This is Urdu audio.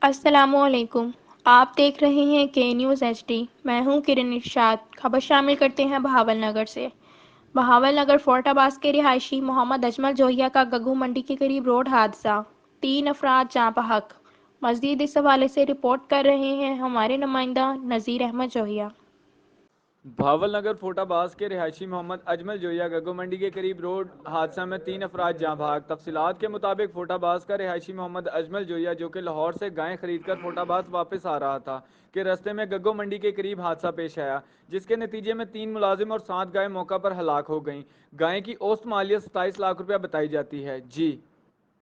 السلام علیکم۔ آپ دیکھ رہے ہیں کے نیوز ایچ ڈی۔ میں ہوں کرن ارشاد۔ خبر شامل کرتے ہیں بہاول نگر سے۔ بہاول نگر فورٹ عباس کے رہائشی محمد اجمل جوہریہ کا گگو منڈی کے قریب روڈ حادثہ، 3 افراد جاں بحق۔ مزید اس حوالے سے رپورٹ کر رہے ہیں ہمارے نمائندہ نذیر احمد جوہریہ۔ بھاول نگر فورٹ عباس کے رہائشی محمد اجمل جوہریہ گگو منڈی کے قریب روڈ حادثہ میں 3 افراد جاں بحق۔ تفصیلات کے مطابق فورٹ عباس کا رہائشی محمد اجمل جوہریہ جو کہ لاہور سے گائے خرید کر فورٹ عباس واپس آ رہا تھا کہ رستے میں گگو منڈی کے قریب حادثہ پیش آیا، جس کے نتیجے میں 3 ملازم اور 7 گائے موقع پر ہلاک ہو گئیں۔ گائے کی اوسط مالیت 27 لاکھ روپیہ بتائی جاتی ہے۔ جی